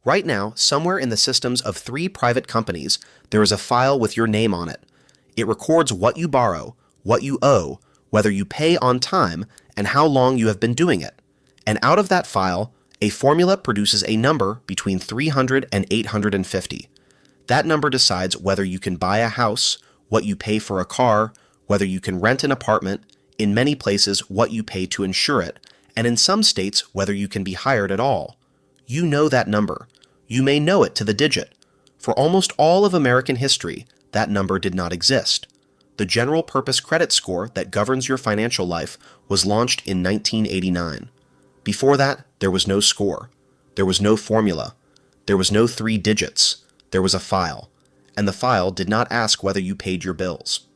Right now, somewhere in the systems of 3 private companies, there is a file with your name on it. It records what you borrow, what you owe, whether you pay on time, and how long you have been doing it. And out of that file, a formula produces a number between 300 and 850. That number decides whether you can buy a house, what you pay for a car, whether you can rent an apartment, in many places what you pay to insure it, and in some states whether you can be hired at all. You know that number. You may know it to the digit. For almost all of American history, that number did not exist. The general purpose credit score that governs your financial life was launched in 1989. Before that, there was no score. There was no formula. There was no 3 digits. There was a file. And the file did not ask whether you paid your bills.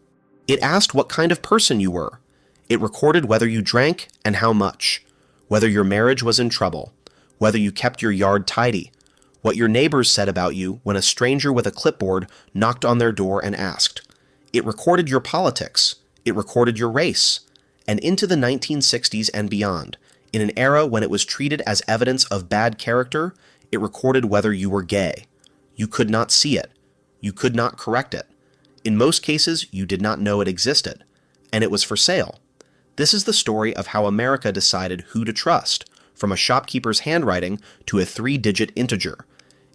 It asked what kind of person you were. It recorded whether you drank and how much, whether your marriage was in trouble, whether you kept your yard tidy, what your neighbors said about you when a stranger with a clipboard knocked on their door and asked. It recorded your politics. It recorded your race. And into the 1960s and beyond, in an era when it was treated as evidence of bad character, it recorded whether you were gay. You could not see it. You could not correct it. In most cases, you did not know it existed. And it was for sale. This is the story of how America decided who to trust, from a shopkeeper's handwriting to a 3-digit integer.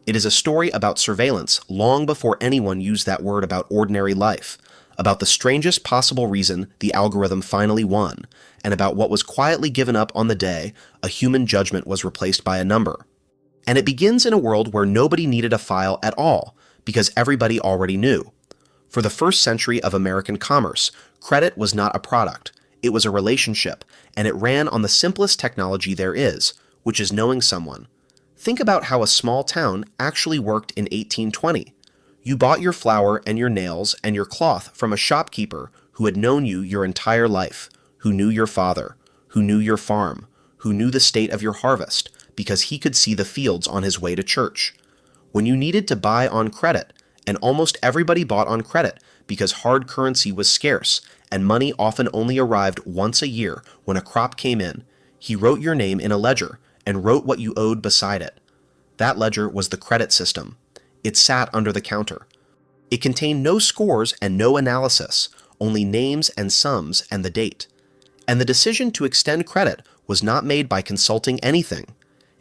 It is a story about surveillance long before anyone used that word about ordinary life, about the strangest possible reason the algorithm finally won, and about what was quietly given up on the day a human judgment was replaced by a number. And it begins in a world where nobody needed a file at all, because everybody already knew. For the first century of American commerce, credit was not a product. It was a relationship, and it ran on the simplest technology there is, which is knowing someone. Think about how a small town actually worked in 1820. You bought your flour and your nails and your cloth from a shopkeeper who had known you your entire life, who knew your father, who knew your farm, who knew the state of your harvest, because he could see the fields on his way to church. When you needed to buy on credit, and almost everybody bought on credit because hard currency was scarce, and money often only arrived once a year when a crop came in, he wrote your name in a ledger and wrote what you owed beside it. That ledger was the credit system. It sat under the counter. It contained no scores and no analysis, only names and sums and the date. And the decision to extend credit was not made by consulting anything.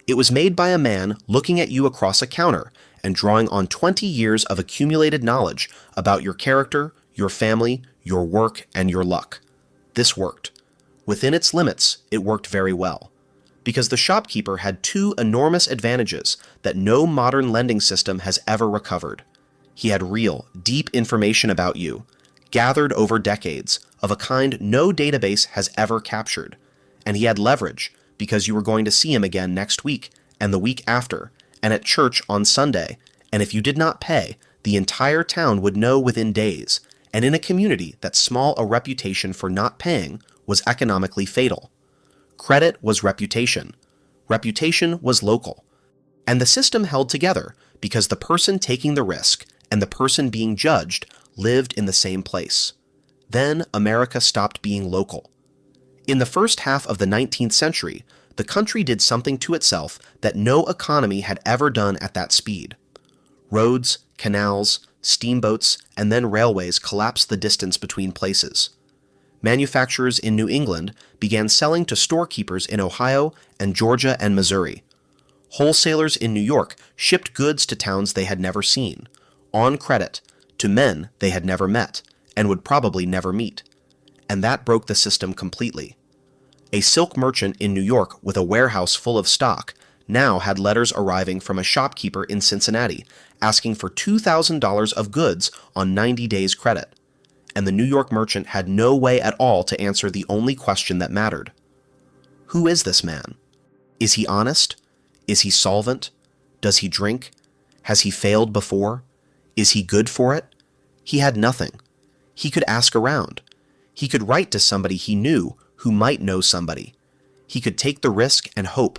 It was made by a man looking at you across a counter and drawing on 20 years of accumulated knowledge about your character, your family, your work, and your luck. This worked. Within its limits, it worked very well. Because the shopkeeper had 2 enormous advantages that no modern lending system has ever recovered. He had real, deep information about you, gathered over decades, of a kind no database has ever captured. And he had leverage, because you were going to see him again next week, and the week after, and at church on Sunday, and if you did not pay, the entire town would know within days, and in a community that small a reputation for not paying was economically fatal. Credit was reputation. Reputation was local. And the system held together because the person taking the risk and the person being judged lived in the same place. Then America stopped being local. In the first half of the 19th century, the country did something to itself that no economy had ever done at that speed. Roads, canals, steamboats, and then railways collapsed the distance between places. Manufacturers in New England began selling to storekeepers in Ohio and Georgia and Missouri. Wholesalers in New York shipped goods to towns they had never seen, on credit, to men they had never met, and would probably never meet. And that broke the system completely. A silk merchant in New York with a warehouse full of stock now had letters arriving from a shopkeeper in Cincinnati asking for $2,000 of goods on 90 days credit. And the New York merchant had no way at all to answer the only question that mattered. Who is this man? Is he honest? Is he solvent? Does he drink? Has he failed before? Is he good for it? He had nothing. He could ask around. He could write to somebody he knew who might know somebody. He could take the risk and hope.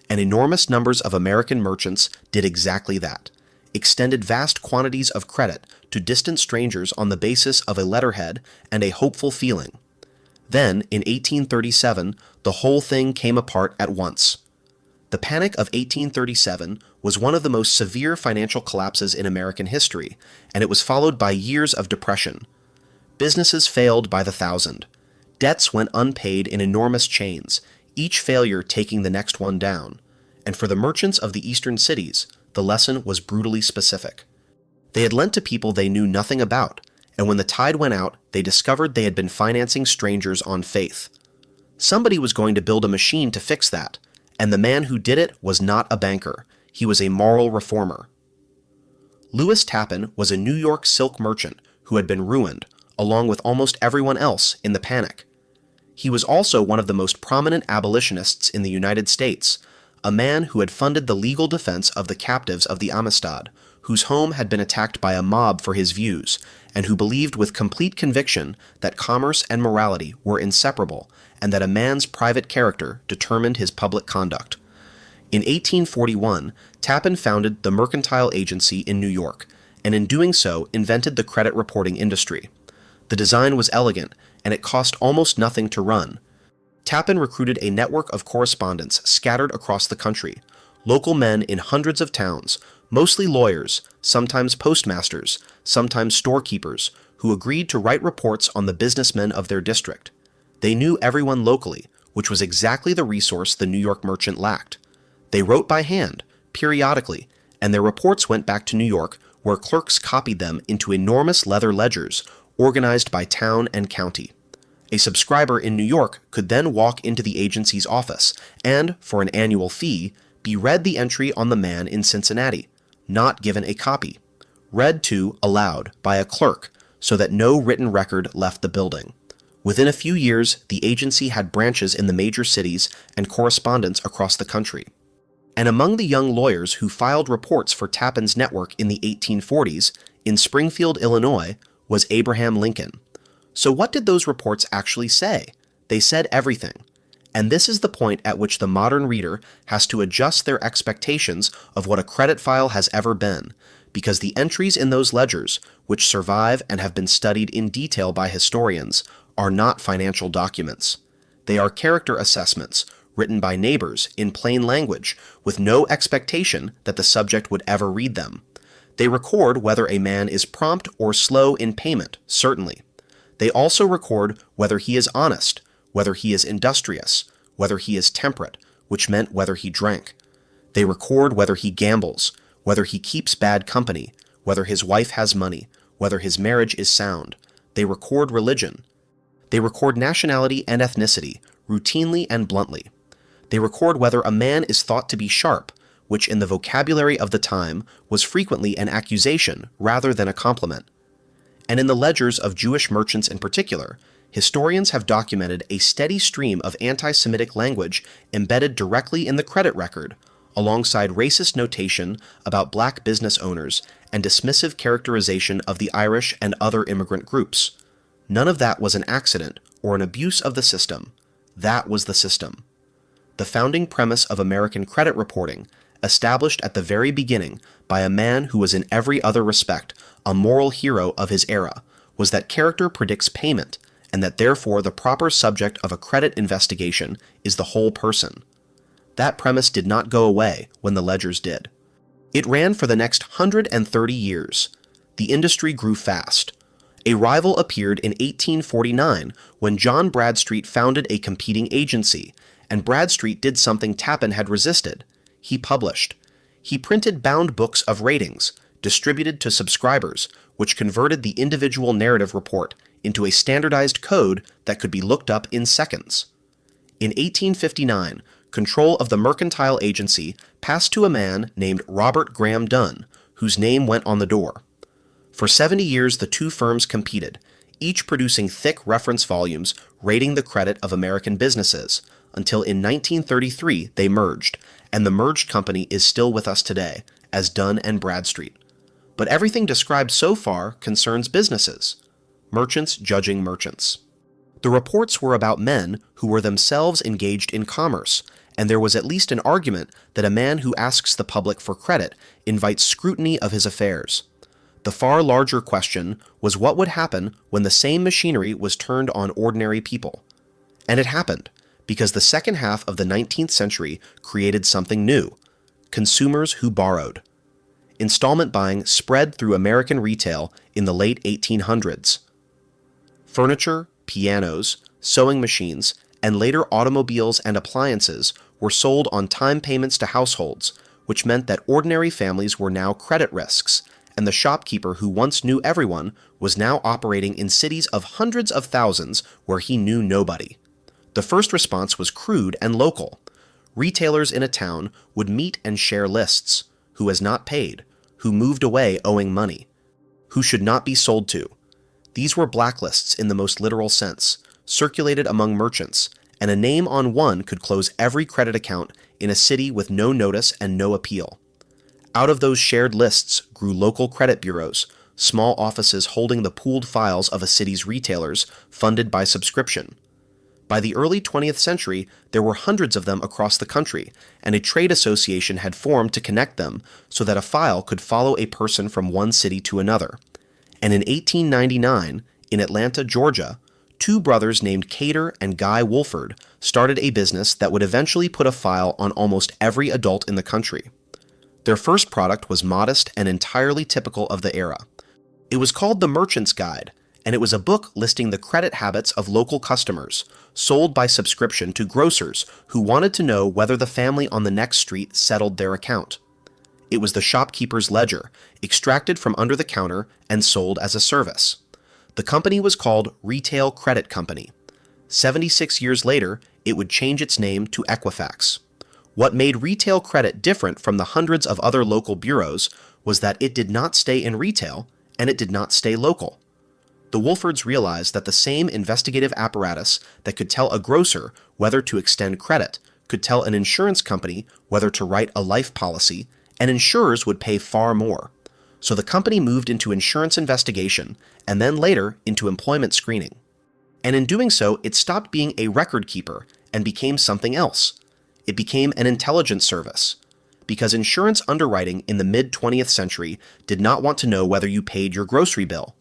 And enormous numbers of American merchants did exactly that, extended vast quantities of credit to distant strangers on the basis of a letterhead and a hopeful feeling. Then, in 1837, the whole thing came apart at once. The Panic of 1837 was one of the most severe financial collapses in American history, and it was followed by years of depression. Businesses failed by the thousand. Debts went unpaid in enormous chains, each failure taking the next one down. And for the merchants of the eastern cities, the lesson was brutally specific. They had lent to people they knew nothing about, and when the tide went out, they discovered they had been financing strangers on faith. Somebody was going to build a machine to fix that, and the man who did it was not a banker. He was a moral reformer. Lewis Tappan was a New York silk merchant who had been ruined, along with almost everyone else in the panic. He was also one of the most prominent abolitionists in the United States, a man who had funded the legal defense of the captives of the Amistad, whose home had been attacked by a mob for his views, and who believed with complete conviction that commerce and morality were inseparable, and that a man's private character determined his public conduct. In 1841, Tappan founded the Mercantile Agency in New York, and in doing so invented the credit reporting industry. The design was elegant, and it cost almost nothing to run. Tappan recruited a network of correspondents scattered across the country, local men in hundreds of towns, mostly lawyers, sometimes postmasters, sometimes storekeepers, who agreed to write reports on the businessmen of their district. They knew everyone locally, which was exactly the resource the New York merchant lacked. They wrote by hand, periodically, and their reports went back to New York, where clerks copied them into enormous leather ledgers, organized by town and county. A subscriber in New York could then walk into the agency's office and, for an annual fee, be read the entry on the man in Cincinnati, not given a copy, read to aloud by a clerk so that no written record left the building. Within a few years, the agency had branches in the major cities and correspondents across the country. And among the young lawyers who filed reports for Tappan's network in the 1840s, in Springfield, Illinois, was Abraham Lincoln. So what did those reports actually say? They said everything. And this is the point at which the modern reader has to adjust their expectations of what a credit file has ever been, because the entries in those ledgers, which survive and have been studied in detail by historians, are not financial documents. They are character assessments, written by neighbors in plain language, with no expectation that the subject would ever read them. They record whether a man is prompt or slow in payment, certainly. They also record whether he is honest, whether he is industrious, whether he is temperate, which meant whether he drank. They record whether he gambles, whether he keeps bad company, whether his wife has money, whether his marriage is sound. They record religion. They record nationality and ethnicity, routinely and bluntly. They record whether a man is thought to be sharp, which in the vocabulary of the time was frequently an accusation rather than a compliment. And in the ledgers of Jewish merchants in particular, historians have documented a steady stream of anti-Semitic language embedded directly in the credit record, alongside racist notation about black business owners and dismissive characterization of the Irish and other immigrant groups. None of that was an accident or an abuse of the system. That was the system. The founding premise of American credit reporting, established at the very beginning by a man who was in every other respect a moral hero of his era, was that character predicts payment, and that therefore the proper subject of a credit investigation is the whole person. That premise did not go away when the ledgers did. It ran for the next 130 years. The industry grew fast. A rival appeared in 1849 when John Bradstreet founded a competing agency, and Bradstreet did something Tappan had resisted. He published. He printed bound books of ratings, distributed to subscribers, which converted the individual narrative report into a standardized code that could be looked up in seconds. In 1859, control of the Mercantile Agency passed to a man named Robert Graham Dunn, whose name went on the door. For 70 years the two firms competed, each producing thick reference volumes rating the credit of American businesses, until in 1933 they merged, and the merged company is still with us today, as Dunn and Bradstreet. But everything described so far concerns businesses. Merchants judging merchants. The reports were about men who were themselves engaged in commerce, and there was at least an argument that a man who asks the public for credit invites scrutiny of his affairs. The far larger question was what would happen when the same machinery was turned on ordinary people. And it happened, because the second half of the 19th century created something new: consumers who borrowed. Installment buying spread through American retail in the late 1800s. Furniture, pianos, sewing machines, and later automobiles and appliances were sold on time payments to households, which meant that ordinary families were now credit risks, and the shopkeeper who once knew everyone was now operating in cities of hundreds of thousands where he knew nobody. The first response was crude and local. Retailers in a town would meet and share lists: who has not paid, who moved away owing money, who should not be sold to. These were blacklists in the most literal sense, circulated among merchants, and a name on one could close every credit account in a city with no notice and no appeal. Out of those shared lists grew local credit bureaus, small offices holding the pooled files of a city's retailers, funded by subscription. By the early 20th century, there were hundreds of them across the country, and a trade association had formed to connect them so that a file could follow a person from one city to another. And in 1899, in Atlanta, Georgia, two brothers named Cater and Guy Wolford started a business that would eventually put a file on almost every adult in the country. Their first product was modest and entirely typical of the era. It was called The Merchant's Guide, and it was a book listing the credit habits of local customers, sold by subscription to grocers who wanted to know whether the family on the next street settled their account. It was the shopkeeper's ledger, extracted from under the counter and sold as a service. The company was called Retail Credit Company. 76 years later, it would change its name to Equifax. What made retail credit different from the hundreds of other local bureaus was that it did not stay in retail, and it did not stay local. The Wolfords realized that the same investigative apparatus that could tell a grocer whether to extend credit could tell an insurance company whether to write a life policy, and insurers would pay far more. So the company moved into insurance investigation, and then later into employment screening. And in doing so, it stopped being a record keeper and became something else. It became an intelligence service, because insurance underwriting in the mid-20th century did not want to know whether you paid your grocery bill.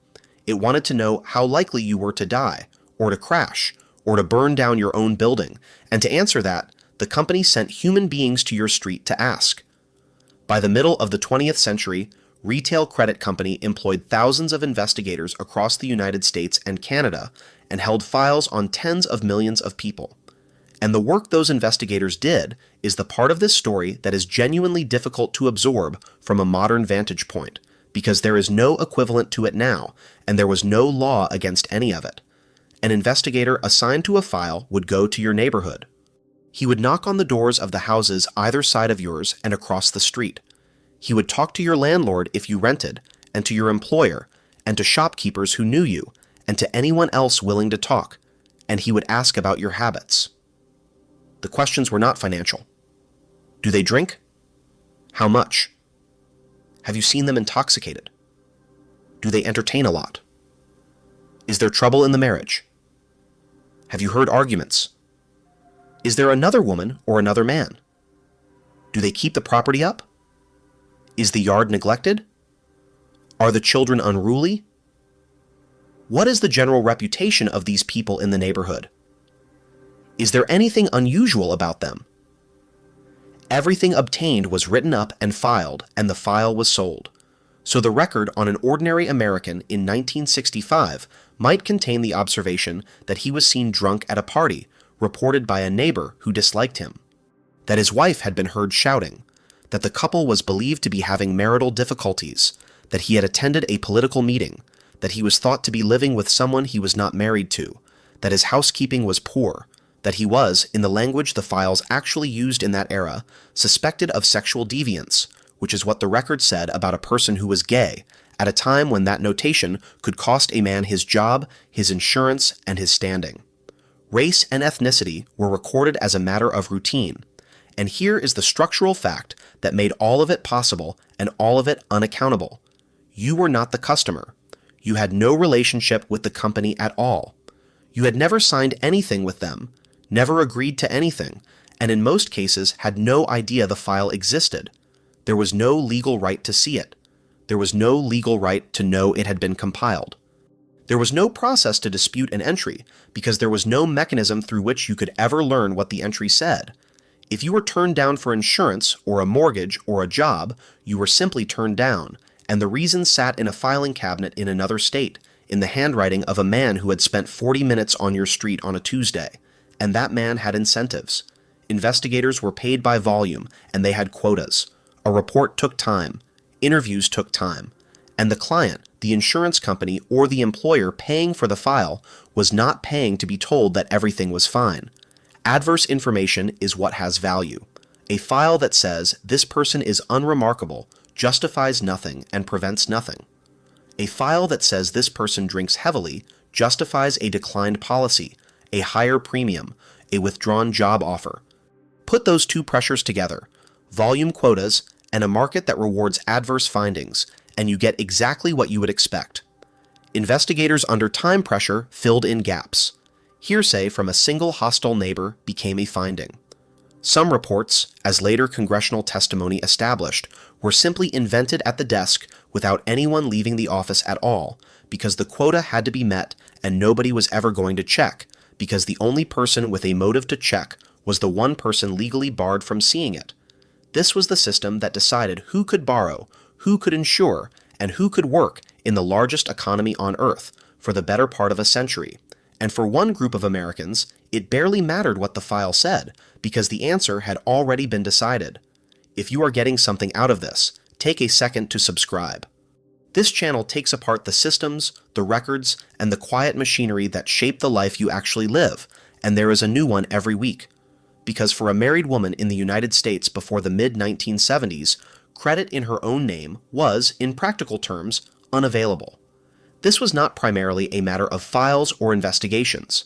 It wanted to know how likely you were to die, or to crash, or to burn down your own building, and to answer that, the company sent human beings to your street to ask. By the middle of the 20th century, Retail Credit Company employed thousands of investigators across the United States and Canada and held files on tens of millions of people. And the work those investigators did is the part of this story that is genuinely difficult to absorb from a modern vantage point, because there is no equivalent to it now, and there was no law against any of it. An investigator assigned to a file would go to your neighborhood. He would knock on the doors of the houses either side of yours and across the street. He would talk to your landlord if you rented, and to your employer, and to shopkeepers who knew you, and to anyone else willing to talk, and he would ask about your habits. The questions were not financial. Do they drink? How much? Have you seen them intoxicated? Do they entertain a lot? Is there trouble in the marriage? Have you heard arguments? Is there another woman or another man? Do they keep the property up? Is the yard neglected? Are the children unruly? What is the general reputation of these people in the neighborhood? Is there anything unusual about them? Everything obtained was written up and filed, and the file was sold. So the record on an ordinary American in 1965 might contain the observation that he was seen drunk at a party, reported by a neighbor who disliked him, that his wife had been heard shouting, that the couple was believed to be having marital difficulties, that he had attended a political meeting, that he was thought to be living with someone he was not married to, that his housekeeping was poor, that he was, in the language the files actually used in that era, suspected of sexual deviance, which is what the record said about a person who was gay, at a time when that notation could cost a man his job, his insurance, and his standing. Race and ethnicity were recorded as a matter of routine, and here is the structural fact that made all of it possible and all of it unaccountable. You were not the customer. You had no relationship with the company at all. You had never signed anything with them, never agreed to anything, and in most cases had no idea the file existed. There was no legal right to see it. There was no legal right to know it had been compiled. There was no process to dispute an entry because there was no mechanism through which you could ever learn what the entry said. If you were turned down for insurance or a mortgage or a job, you were simply turned down, and the reason sat in a filing cabinet in another state, in the handwriting of a man who had spent 40 minutes on your street on a Tuesday, and that man had incentives. Investigators were paid by volume, and they had quotas. A report took time. Interviews took time. And the client, the insurance company, or the employer paying for the file was not paying to be told that everything was fine. Adverse information is what has value. A file that says this person is unremarkable, justifies nothing, and prevents nothing. A file that says this person drinks heavily justifies a declined policy, a higher premium, a withdrawn job offer. Put those two pressures together, volume quotas and a market that rewards adverse findings, and you get exactly what you would expect. Investigators under time pressure filled in gaps. Hearsay from a single hostile neighbor became a finding. Some reports, as later congressional testimony established, were simply invented at the desk without anyone leaving the office at all, because the quota had to be met and nobody was ever going to check, because the only person with a motive to check was the one person legally barred from seeing it. This was the system that decided who could borrow, who could insure, and who could work in the largest economy on Earth for the better part of a century. And for one group of Americans, it barely mattered what the file said, because the answer had already been decided. If you are getting something out of this, take a second to subscribe. This channel takes apart the systems, the records, and the quiet machinery that shape the life you actually live, and there is a new one every week. Because for a married woman in the United States before the mid-1970s, credit in her own name was, in practical terms, unavailable. This was not primarily a matter of files or investigations.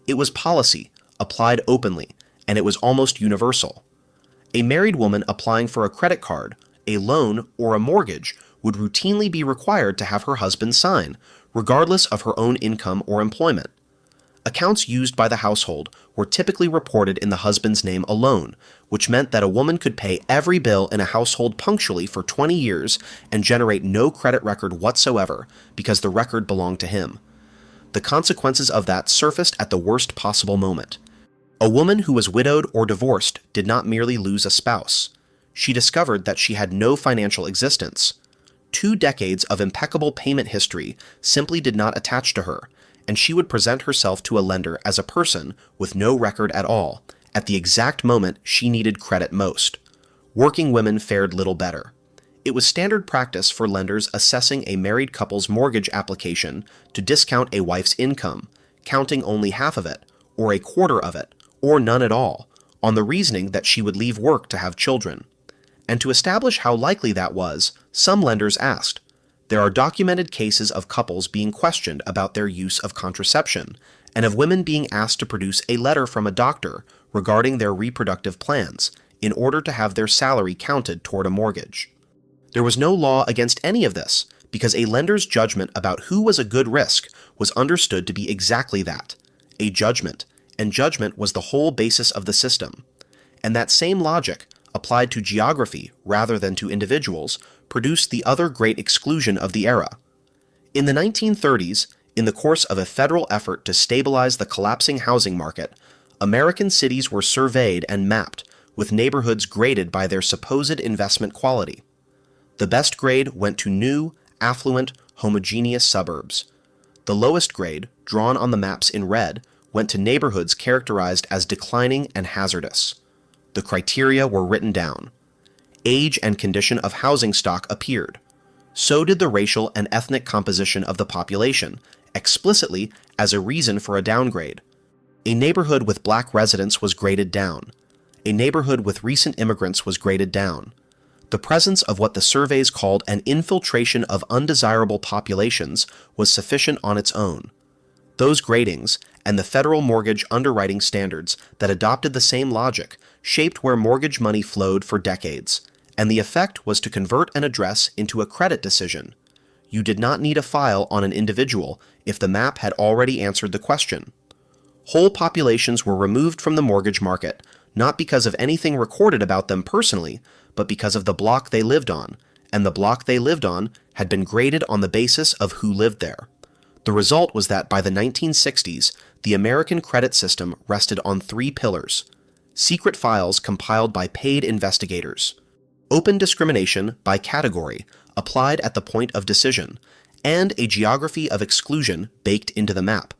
It was policy, applied openly, and it was almost universal. A married woman applying for a credit card, a loan, or a mortgage would routinely be required to have her husband sign, regardless of her own income or employment. Accounts used by the household were typically reported in the husband's name alone, which meant that a woman could pay every bill in a household punctually for 20 years and generate no credit record whatsoever because the record belonged to him. The consequences of that surfaced at the worst possible moment. A woman who was widowed or divorced did not merely lose a spouse. She discovered that she had no financial existence. 2 decades of impeccable payment history simply did not attach to her, and she would present herself to a lender as a person with no record at all, at the exact moment she needed credit most. Working women fared little better. It was standard practice for lenders assessing a married couple's mortgage application to discount a wife's income, counting only half of it, or a quarter of it, or none at all, on the reasoning that she would leave work to have children. And to establish how likely that was, some lenders asked, there are documented cases of couples being questioned about their use of contraception, and of women being asked to produce a letter from a doctor regarding their reproductive plans, in order to have their salary counted toward a mortgage. There was no law against any of this, because a lender's judgment about who was a good risk was understood to be exactly that, a judgment, and judgment was the whole basis of the system. And that same logic, applied to geography rather than to individuals, produced the other great exclusion of the era. In the 1930s, in the course of a federal effort to stabilize the collapsing housing market, American cities were surveyed and mapped, with neighborhoods graded by their supposed investment quality. The best grade went to new, affluent, homogeneous suburbs. The lowest grade, drawn on the maps in red, went to neighborhoods characterized as declining and hazardous. The criteria were written down. Age and condition of housing stock appeared. So did the racial and ethnic composition of the population, explicitly as a reason for a downgrade. A neighborhood with black residents was graded down. A neighborhood with recent immigrants was graded down. The presence of what the surveys called an infiltration of undesirable populations was sufficient on its own. Those gradings, and the federal mortgage underwriting standards that adopted the same logic, shaped where mortgage money flowed for decades, and the effect was to convert an address into a credit decision. You did not need a file on an individual if the map had already answered the question. Whole populations were removed from the mortgage market, not because of anything recorded about them personally, but because of the block they lived on, and the block they lived on had been graded on the basis of who lived there. The result was that by the 1960s, the American credit system rested on three pillars: secret files compiled by paid investigators, open discrimination by category applied at the point of decision, and a geography of exclusion baked into the map.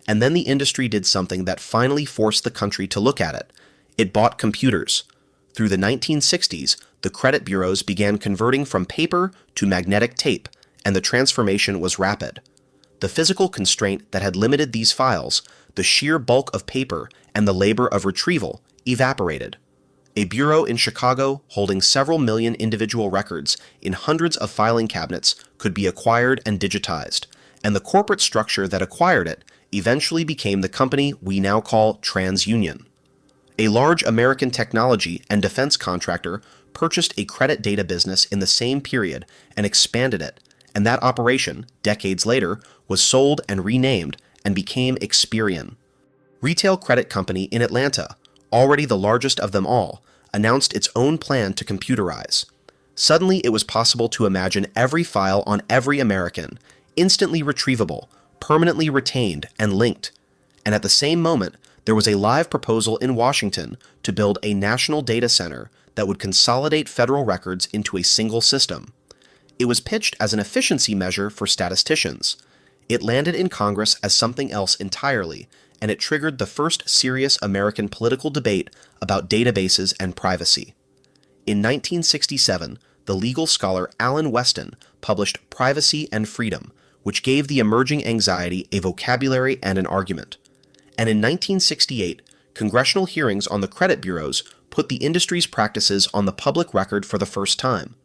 And then the industry did something that finally forced the country to look at it. It bought computers. Through the 1960s, the credit bureaus began converting from paper to magnetic tape, and the transformation was rapid. The physical constraint that had limited these files, the sheer bulk of paper and the labor of retrieval, evaporated. A bureau in Chicago holding several million individual records in hundreds of filing cabinets could be acquired and digitized, and the corporate structure that acquired it eventually became the company we now call TransUnion. A large American technology and defense contractor purchased a credit data business in the same period and expanded it, and that operation, decades later, was sold and renamed and became Experian. Retail Credit Company in Atlanta, already the largest of them all, announced its own plan to computerize. Suddenly it was possible to imagine every file on every American, instantly retrievable, permanently retained and linked. And at the same moment, there was a live proposal in Washington to build a national data center that would consolidate federal records into a single system. It was pitched as an efficiency measure for statisticians. It landed in Congress as something else entirely, and it triggered the first serious American political debate about databases and privacy. In 1967, the legal scholar Alan Weston published Privacy and Freedom, which gave the emerging anxiety a vocabulary and an argument. And in 1968, congressional hearings on the credit bureaus put the industry's practices on the public record for the first time.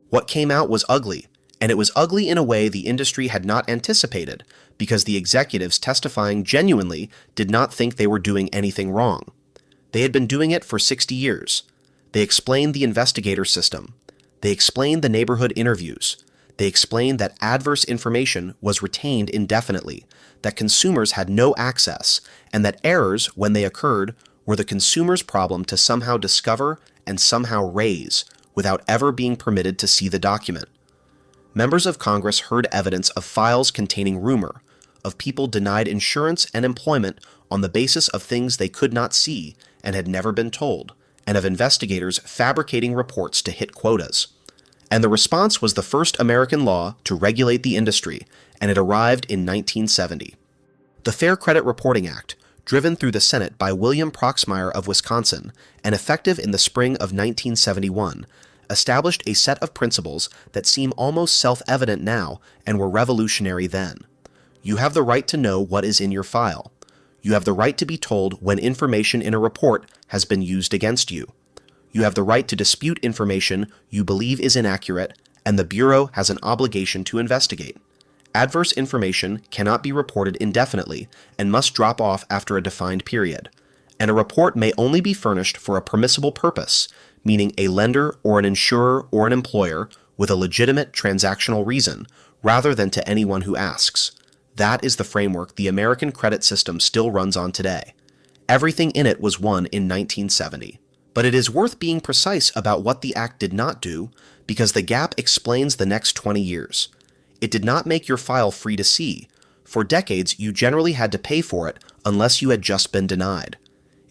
What came out was ugly, and it was ugly in a way the industry had not anticipated, because the executives testifying genuinely did not think they were doing anything wrong. They had been doing it for 60 years. They explained the investigator system. They explained the neighborhood interviews. They explained that adverse information was retained indefinitely, that consumers had no access, and that errors, when they occurred, were the consumer's problem to somehow discover and somehow raise, without ever being permitted to see the document. Members of Congress heard evidence of files containing rumor, of people denied insurance and employment on the basis of things they could not see and had never been told, and of investigators fabricating reports to hit quotas. And the response was the first American law to regulate the industry, and it arrived in 1970. The Fair Credit Reporting Act, driven through the Senate by William Proxmire of Wisconsin and effective in the spring of 1971, established a set of principles that seem almost self-evident now and were revolutionary then. You have the right to know what is in your file. You have the right to be told when information in a report has been used against you. You have the right to dispute information you believe is inaccurate, and the Bureau has an obligation to investigate. Adverse information cannot be reported indefinitely and must drop off after a defined period. And a report may only be furnished for a permissible purpose, meaning a lender or an insurer or an employer with a legitimate transactional reason, rather than to anyone who asks. That is the framework the American credit system still runs on today. Everything in it was won in 1970. But it is worth being precise about what the Act did not do, because the gap explains the next 20 years. It did not make your file free to see. For decades, you generally had to pay for it unless you had just been denied.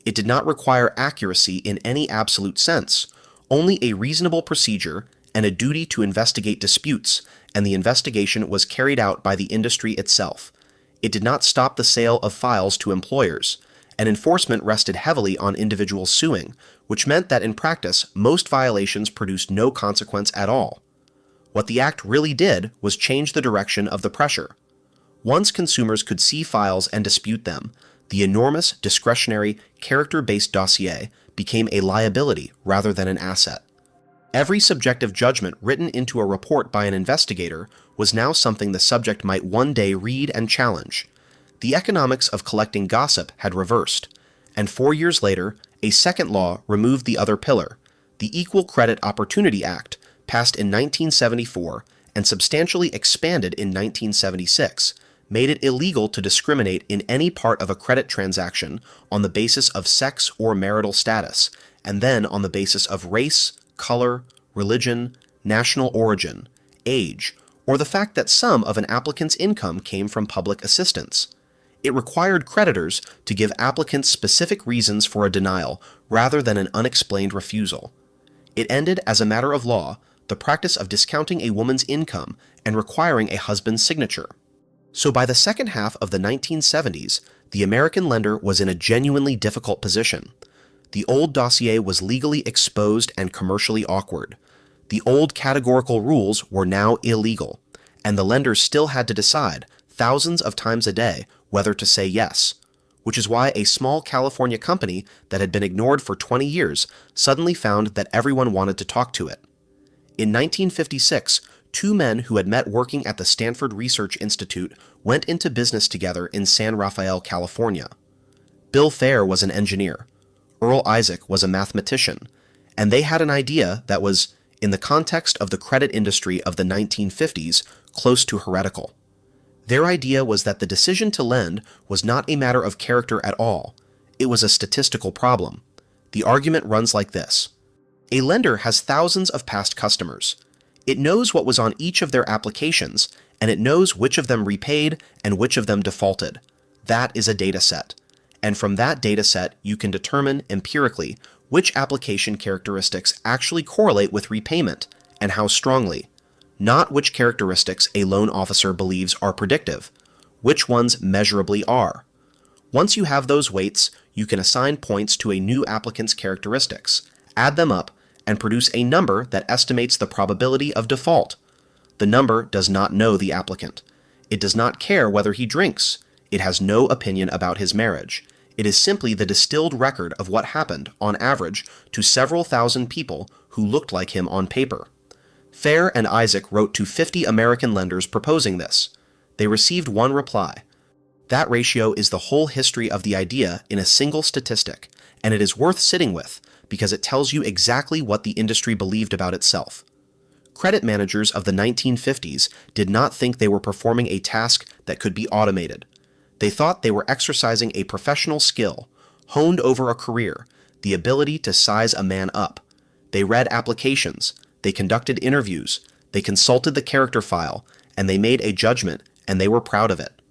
It did not require accuracy in any absolute sense, only a reasonable procedure and a duty to investigate disputes, and the investigation was carried out by the industry itself. It did not stop the sale of files to employers, and enforcement rested heavily on individuals suing, which meant that in practice, most violations produced no consequence at all. What the Act really did was change the direction of the pressure. Once consumers could see files and dispute them, the enormous, discretionary, character-based dossier became a liability rather than an asset. Every subjective judgment written into a report by an investigator was now something the subject might one day read and challenge. The economics of collecting gossip had reversed, and 4 years later, a second law removed the other pillar. The Equal Credit Opportunity Act, passed in 1974 and substantially expanded in 1976, made it illegal to discriminate in any part of a credit transaction on the basis of sex or marital status, and then on the basis of race, color, religion, national origin, age, or the fact that some of an applicant's income came from public assistance. It required creditors to give applicants specific reasons for a denial rather than an unexplained refusal. It ended, as a matter of law, the practice of discounting a woman's income and requiring a husband's signature. So by the second half of the 1970s, the American lender was in a genuinely difficult position. The old dossier was legally exposed and commercially awkward. The old categorical rules were now illegal, and the lenders still had to decide, thousands of times a day, whether to say yes, which is why a small California company that had been ignored for 20 years suddenly found that everyone wanted to talk to it. In 1956, two men who had met working at the Stanford Research Institute went into business together in San Rafael, California. Bill Fair was an engineer. Earl Isaac was a mathematician, and they had an idea that was, in the context of the credit industry of the 1950s, close to heretical. Their idea was that the decision to lend was not a matter of character at all. It was a statistical problem. The argument runs like this. A lender has thousands of past customers. It knows what was on each of their applications, and it knows which of them repaid and which of them defaulted. That is a data set. And from that data set, you can determine empirically which application characteristics actually correlate with repayment and how strongly, not which characteristics a loan officer believes are predictive, which ones measurably are. Once you have those weights, you can assign points to a new applicant's characteristics, add them up, and produce a number that estimates the probability of default. The number does not know the applicant. It does not care whether he drinks. It has no opinion about his marriage. It is simply the distilled record of what happened, on average, to several thousand people who looked like him on paper. Fair and Isaac wrote to 50 American lenders proposing this. They received one reply. That ratio is the whole history of the idea in a single statistic, and it is worth sitting with because it tells you exactly what the industry believed about itself. Credit managers of the 1950s did not think they were performing a task that could be automated. They thought they were exercising a professional skill, honed over a career, the ability to size a man up. They read applications, they conducted interviews, they consulted the character file, and they made a judgment, and they were proud of it.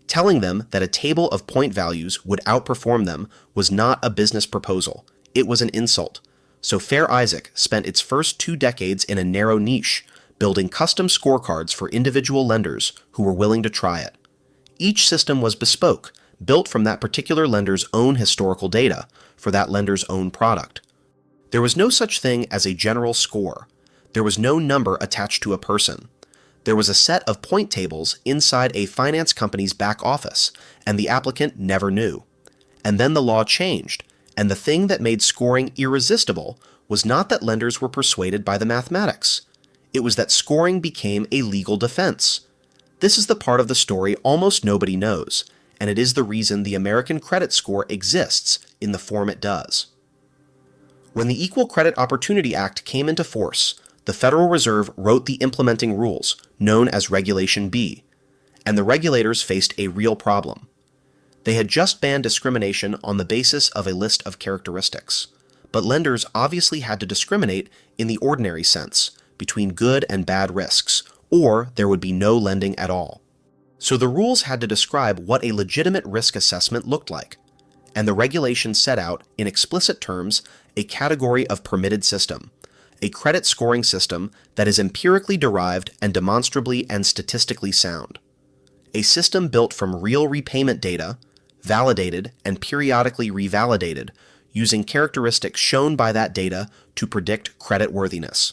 Telling them that a table of point values would outperform them was not a business proposal. It was an insult. So Fair Isaac spent its first 2 decades in a narrow niche, building custom scorecards for individual lenders who were willing to try it. Each system was bespoke, built from that particular lender's own historical data, for that lender's own product. There was no such thing as a general score. There was no number attached to a person. There was a set of point tables inside a finance company's back office, and the applicant never knew. And then the law changed, and the thing that made scoring irresistible was not that lenders were persuaded by the mathematics. It was that scoring became a legal defense. This is the part of the story almost nobody knows, and it is the reason the American credit score exists in the form it does. When the Equal Credit Opportunity Act came into force, the Federal Reserve wrote the implementing rules, known as Regulation B, and the regulators faced a real problem. They had just banned discrimination on the basis of a list of characteristics, but lenders obviously had to discriminate in the ordinary sense between good and bad risks, or there would be no lending at all. So the rules had to describe what a legitimate risk assessment looked like, and the regulations set out, in explicit terms, a category of permitted system, a credit scoring system that is empirically derived and demonstrably and statistically sound. A system built from real repayment data, validated and periodically revalidated, using characteristics shown by that data to predict creditworthiness.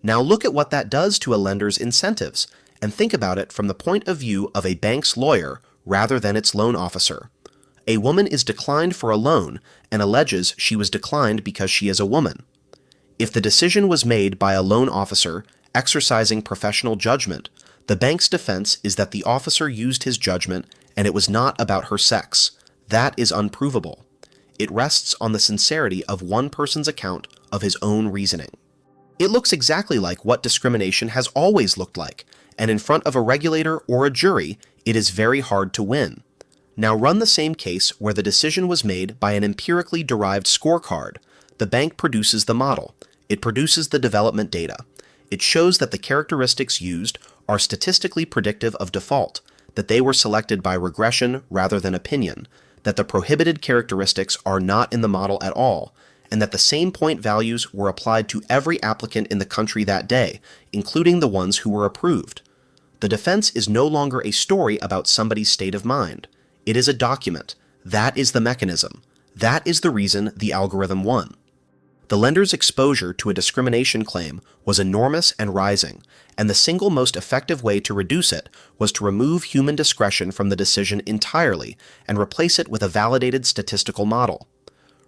Now look at what that does to a lender's incentives, and think about it from the point of view of a bank's lawyer rather than its loan officer. A woman is declined for a loan and alleges she was declined because she is a woman. If the decision was made by a loan officer exercising professional judgment, the bank's defense is that the officer used his judgment and it was not about her sex. That is unprovable. It rests on the sincerity of one person's account of his own reasoning. It looks exactly like what discrimination has always looked like, and in front of a regulator or a jury, it is very hard to win. Now run the same case where the decision was made by an empirically derived scorecard. The bank produces the model. It produces the development data. It shows that the characteristics used are statistically predictive of default, that they were selected by regression rather than opinion, that the prohibited characteristics are not in the model at all, and that the same point values were applied to every applicant in the country that day, including the ones who were approved. The defense is no longer a story about somebody's state of mind. It is a document. That is the mechanism. That is the reason the algorithm won. The lender's exposure to a discrimination claim was enormous and rising, and the single most effective way to reduce it was to remove human discretion from the decision entirely and replace it with a validated statistical model.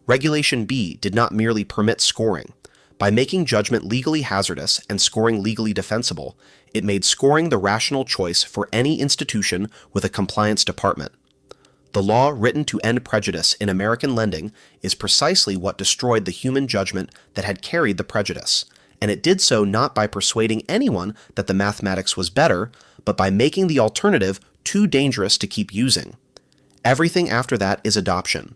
Regulation B did not merely permit scoring. By making judgment legally hazardous and scoring legally defensible, it made scoring the rational choice for any institution with a compliance department. The law written to end prejudice in American lending is precisely what destroyed the human judgment that had carried the prejudice, and it did so not by persuading anyone that the mathematics was better, but by making the alternative too dangerous to keep using. Everything after that is adoption.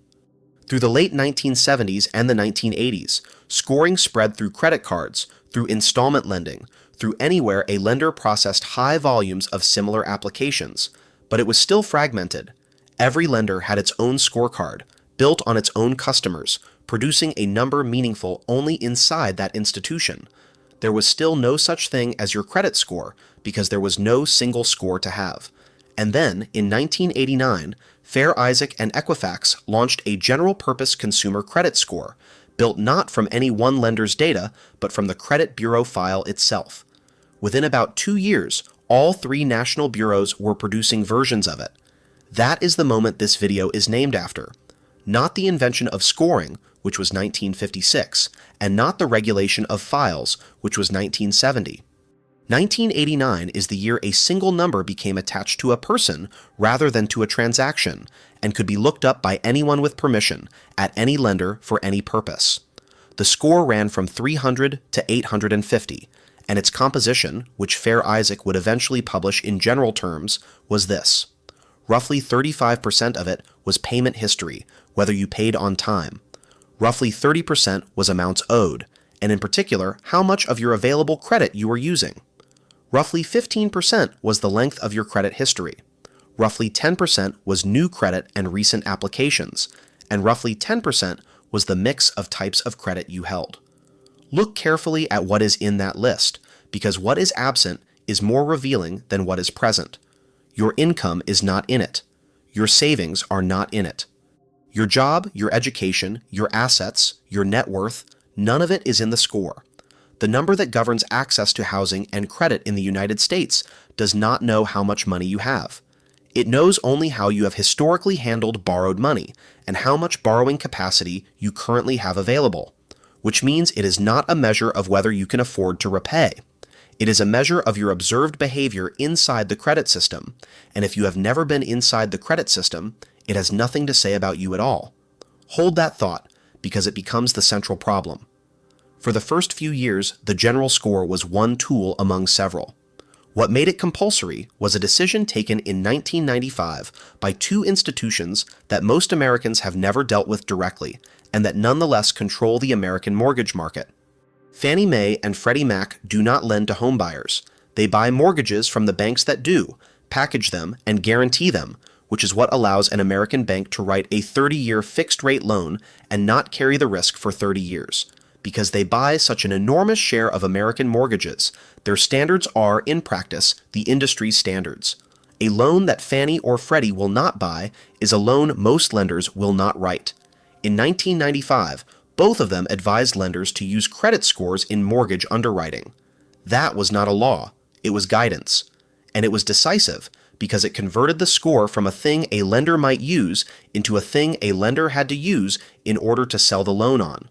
Through the late 1970s and the 1980s, scoring spread through credit cards, through installment lending, through anywhere a lender processed high volumes of similar applications, but it was still fragmented. Every lender had its own scorecard, built on its own customers, producing a number meaningful only inside that institution. There was still no such thing as your credit score because there was no single score to have. And then, in 1989, Fair Isaac and Equifax launched a general-purpose consumer credit score, built not from any one lender's data, but from the credit bureau file itself. Within about 2 years, all 3 national bureaus were producing versions of it. That is the moment this video is named after. Not the invention of scoring, which was 1956, and not the regulation of files, which was 1970. 1989 is the year a single number became attached to a person rather than to a transaction, and could be looked up by anyone with permission, at any lender for any purpose. The score ran from 300 to 850, and its composition, which Fair Isaac would eventually publish in general terms, was this. Roughly 35% of it was payment history, whether you paid on time. Roughly 30% was amounts owed, and in particular, how much of your available credit you were using. Roughly 15% was the length of your credit history. Roughly 10% was new credit and recent applications, and roughly 10% was the mix of types of credit you held. Look carefully at what is in that list, because what is absent is more revealing than what is present. Your income is not in it. Your savings are not in it. Your job, your education, your assets, your net worth, none of it is in the score. The number that governs access to housing and credit in the United States does not know how much money you have. It knows only how you have historically handled borrowed money and how much borrowing capacity you currently have available, which means it is not a measure of whether you can afford to repay. It is a measure of your observed behavior inside the credit system, and if you have never been inside the credit system, it has nothing to say about you at all. Hold that thought, because it becomes the central problem. For the first few years, the general score was one tool among several. What made it compulsory was a decision taken in 1995 by 2 institutions that most Americans have never dealt with directly, and that nonetheless control the American mortgage market. Fannie Mae and Freddie Mac do not lend to homebuyers. They buy mortgages from the banks that do, package them, and guarantee them, which is what allows an American bank to write a 30-year fixed-rate loan and not carry the risk for 30 years. Because they buy such an enormous share of American mortgages, their standards are, in practice, the industry's standards. A loan that Fannie or Freddie will not buy is a loan most lenders will not write. In 1995, both of them advised lenders to use credit scores in mortgage underwriting. That was not a law, it was guidance. And it was decisive because it converted the score from a thing a lender might use into a thing a lender had to use in order to sell the loan on.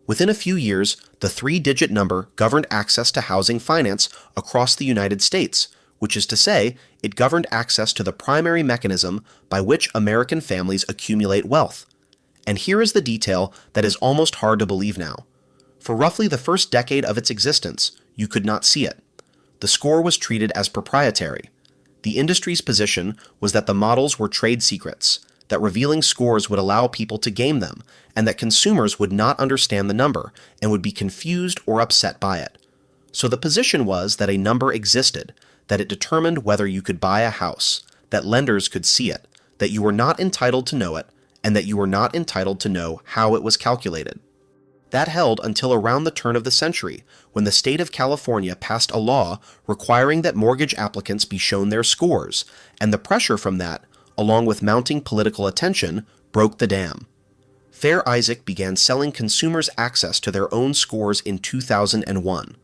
Within a few years, the 3-digit number governed access to housing finance across the United States, which is to say, it governed access to the primary mechanism by which American families accumulate wealth. And here is the detail that is almost hard to believe now. For roughly the first decade of its existence, you could not see it. The score was treated as proprietary. The industry's position was that the models were trade secrets, that revealing scores would allow people to game them, and that consumers would not understand the number and would be confused or upset by it. So the position was that a number existed, that it determined whether you could buy a house, that lenders could see it, that you were not entitled to know it, and that you were not entitled to know how it was calculated. That held until around the turn of the century, when the state of California passed a law requiring that mortgage applicants be shown their scores, and the pressure from that, along with mounting political attention, broke the dam. Fair Isaac began selling consumers access to their own scores in 2001.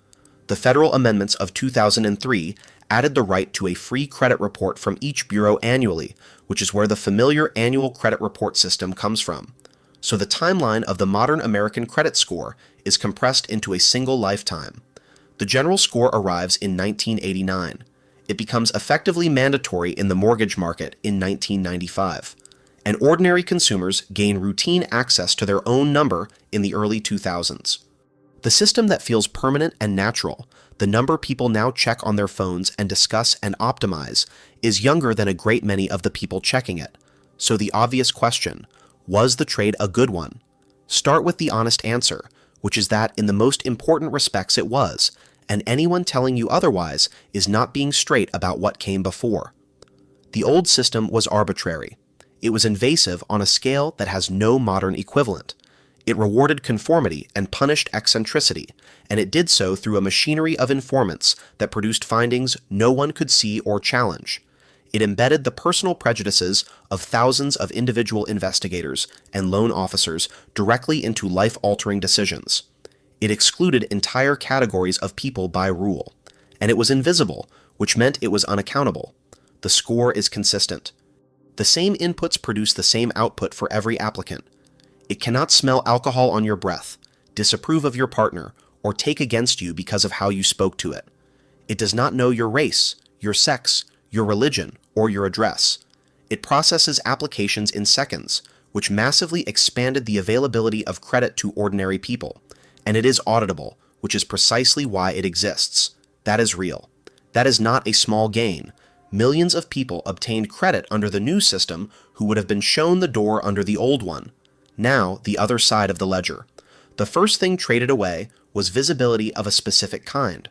The federal amendments of 2003 added the right to a free credit report from each bureau annually, which is where the familiar annual credit report system comes from. So the timeline of the modern American credit score is compressed into a single lifetime. The general score arrives in 1989. It becomes effectively mandatory in the mortgage market in 1995. And ordinary consumers gain routine access to their own number in the early 2000s. The system that feels permanent and natural, the number people now check on their phones and discuss and optimize, is younger than a great many of the people checking it. So the obvious question, was the trade a good one? Start with the honest answer, which is that in the most important respects it was, and anyone telling you otherwise is not being straight about what came before. The old system was arbitrary. It was invasive on a scale that has no modern equivalent. It rewarded conformity and punished eccentricity, and it did so through a machinery of informants that produced findings no one could see or challenge. It embedded the personal prejudices of thousands of individual investigators and loan officers directly into life-altering decisions. It excluded entire categories of people by rule. And it was invisible, which meant it was unaccountable. The score is consistent. The same inputs produce the same output for every applicant. It cannot smell alcohol on your breath, disapprove of your partner, or take against you because of how you spoke to it. It does not know your race, your sex, your religion, or your address. It processes applications in seconds, which massively expanded the availability of credit to ordinary people. And it is auditable, which is precisely why it exists. That is real. That is not a small gain. Millions of people obtained credit under the new system who would have been shown the door under the old one. Now, the other side of the ledger. The first thing traded away was visibility of a specific kind.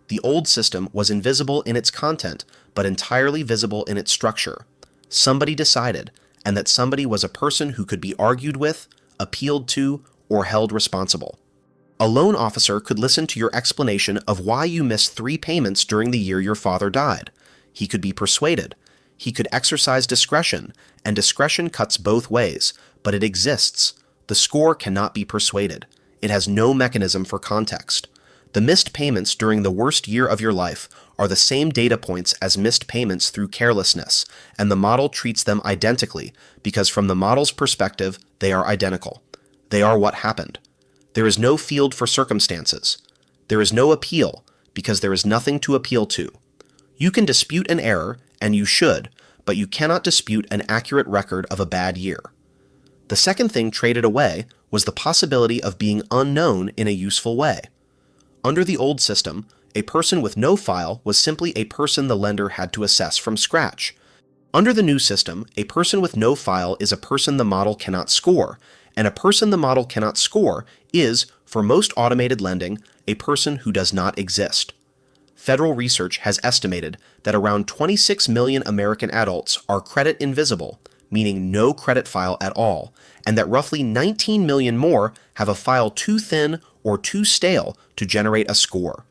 The old system was invisible in its content, but entirely visible in its structure. Somebody decided, and that somebody was a person who could be argued with, appealed to, or held responsible. A loan officer could listen to your explanation of why you missed 3 payments during the year your father died. He could be persuaded. He could exercise discretion, and discretion cuts both ways, but it exists. The score cannot be persuaded. It has no mechanism for context. The missed payments during the worst year of your life are the same data points as missed payments through carelessness, and the model treats them identically because from the model's perspective, they are identical. They are what happened. There is no field for circumstances. There is no appeal because there is nothing to appeal to. You can dispute an error, and you should, but you cannot dispute an accurate record of a bad year. The second thing traded away was the possibility of being unknown in a useful way. Under the old system, a person with no file was simply a person the lender had to assess from scratch. Under the new system, a person with no file is a person the model cannot score, and a person the model cannot score is, for most automated lending, a person who does not exist. Federal research has estimated that around 26 million American adults are credit invisible, meaning no credit file at all, and that roughly 19 million more have a file too thin or too stale to generate a score.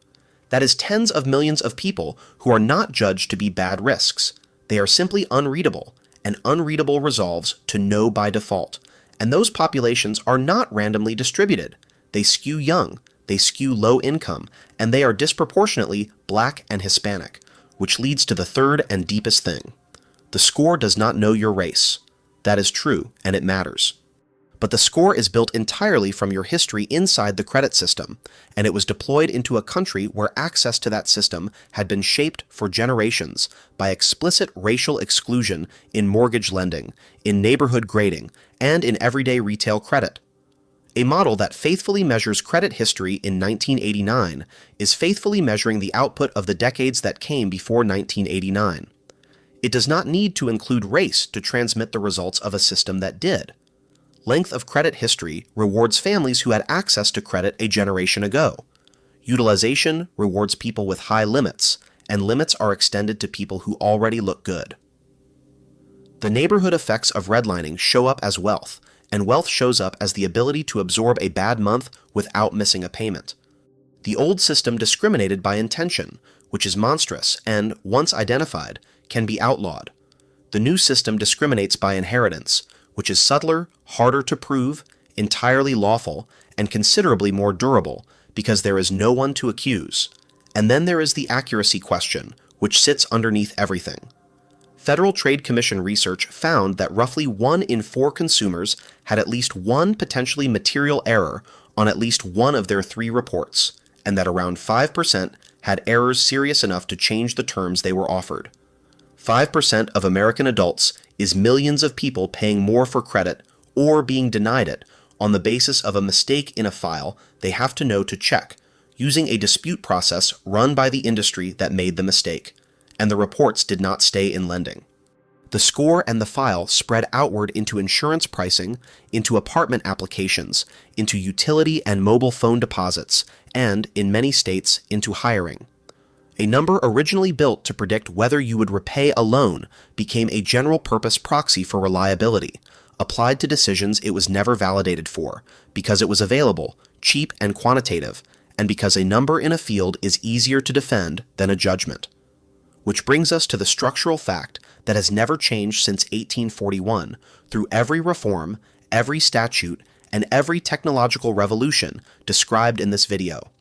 That is tens of millions of people who are not judged to be bad risks. They are simply unreadable, and unreadable resolves to no by default. And those populations are not randomly distributed. They skew young, they skew low income, and they are disproportionately Black and Hispanic, which leads to the third and deepest thing. The score does not know your race. That is true, and it matters. But the score is built entirely from your history inside the credit system, and it was deployed into a country where access to that system had been shaped for generations by explicit racial exclusion in mortgage lending, in neighborhood grading, and in everyday retail credit. A model that faithfully measures credit history in 1989 is faithfully measuring the output of the decades that came before 1989. It does not need to include race to transmit the results of a system that did. Length of credit history rewards families who had access to credit a generation ago. Utilization rewards people with high limits, and limits are extended to people who already look good. The neighborhood effects of redlining show up as wealth, and wealth shows up as the ability to absorb a bad month without missing a payment. The old system discriminated by intention, which is monstrous and, once identified, can be outlawed. The new system discriminates by inheritance, which is subtler, harder to prove, entirely lawful, and considerably more durable because there is no one to accuse. And then there is the accuracy question, which sits underneath everything. Federal Trade Commission research found that roughly 1 in 4 consumers had at least one potentially material error on at least one of their 3 reports, and that around 5% had errors serious enough to change the terms they were offered. 5% of American adults is millions of people paying more for credit or being denied it on the basis of a mistake in a file they have to know to check, using a dispute process run by the industry that made the mistake, and the reports did not stay in lending. The score and the file spread outward into insurance pricing, into apartment applications, into utility and mobile phone deposits, and, in many states, into hiring. A number originally built to predict whether you would repay a loan became a general-purpose proxy for reliability, applied to decisions it was never validated for, because it was available, cheap and quantitative, and because a number in a field is easier to defend than a judgment. Which brings us to the structural fact that has never changed since 1841 through every reform, every statute, and every technological revolution described in this video.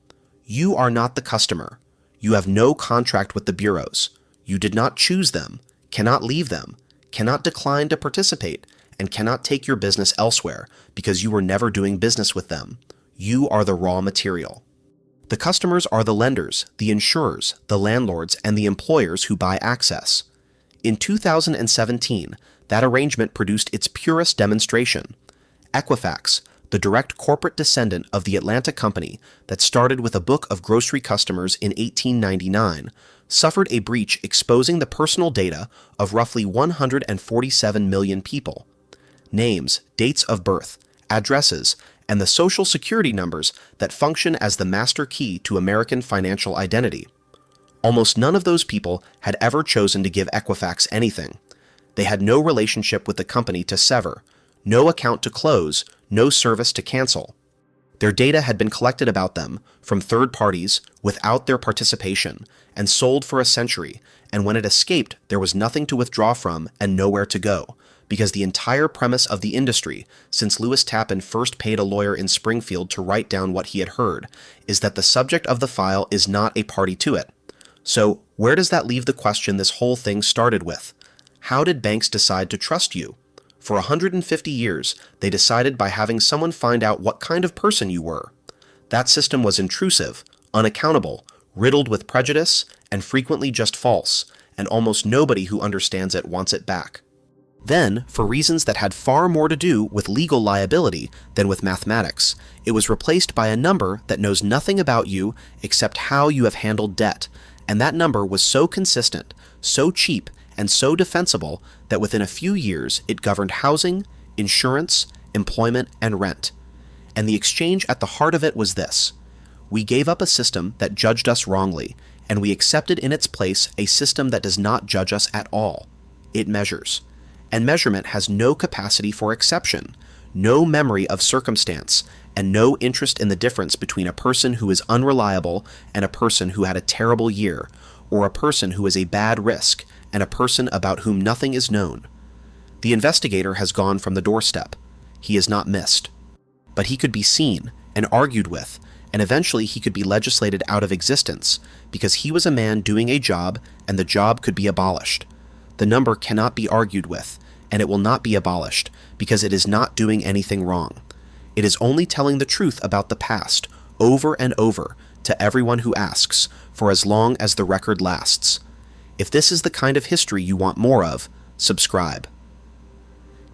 You are not the customer. You have no contract with the bureaus. You did not choose them, cannot leave them, cannot decline to participate, and cannot take your business elsewhere because you were never doing business with them. You are the raw material. The customers are the lenders, the insurers, the landlords, and the employers who buy access. In 2017, that arrangement produced its purest demonstration. Equifax, the direct corporate descendant of the Atlanta company that started with a book of grocery customers in 1899, suffered a breach exposing the personal data of roughly 147 million people. Names, dates of birth, addresses, and the social security numbers that function as the master key to American financial identity. Almost none of those people had ever chosen to give Equifax anything. They had no relationship with the company to sever, no account to close, no service to cancel. Their data had been collected about them from third parties without their participation and sold for a century, and when it escaped, there was nothing to withdraw from and nowhere to go, because the entire premise of the industry, since Lewis Tappan first paid a lawyer in Springfield to write down what he had heard, is that the subject of the file is not a party to it. So, where does that leave the question this whole thing started with? How did banks decide to trust you? For 150 years, they decided by having someone find out what kind of person you were. That system was intrusive, unaccountable, riddled with prejudice, and frequently just false, and almost nobody who understands it wants it back. Then, for reasons that had far more to do with legal liability than with mathematics, it was replaced by a number that knows nothing about you except how you have handled debt, and that number was so consistent, so cheap, and so defensible that within a few years it governed housing, insurance, employment, and rent. And the exchange at the heart of it was this. We gave up a system that judged us wrongly, and we accepted in its place a system that does not judge us at all. It measures. And measurement has no capacity for exception, no memory of circumstance, and no interest in the difference between a person who is unreliable and a person who had a terrible year, or a person who is a bad risk and a person about whom nothing is known. The investigator has gone from the doorstep. He is not missed. But he could be seen and argued with, and eventually he could be legislated out of existence, because he was a man doing a job and the job could be abolished. The number cannot be argued with, and it will not be abolished, because it is not doing anything wrong. It is only telling the truth about the past, over and over, to everyone who asks, for as long as the record lasts. If this is the kind of history you want more of, subscribe.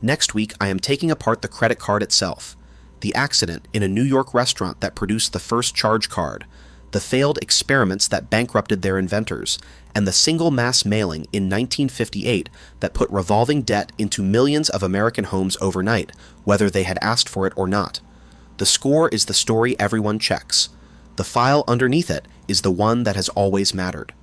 Next week, I am taking apart the credit card itself, the accident in a New York restaurant that produced the first charge card, the failed experiments that bankrupted their inventors, and the single mass mailing in 1958 that put revolving debt into millions of American homes overnight, whether they had asked for it or not. The score is the story everyone checks. The file underneath it is the one that has always mattered.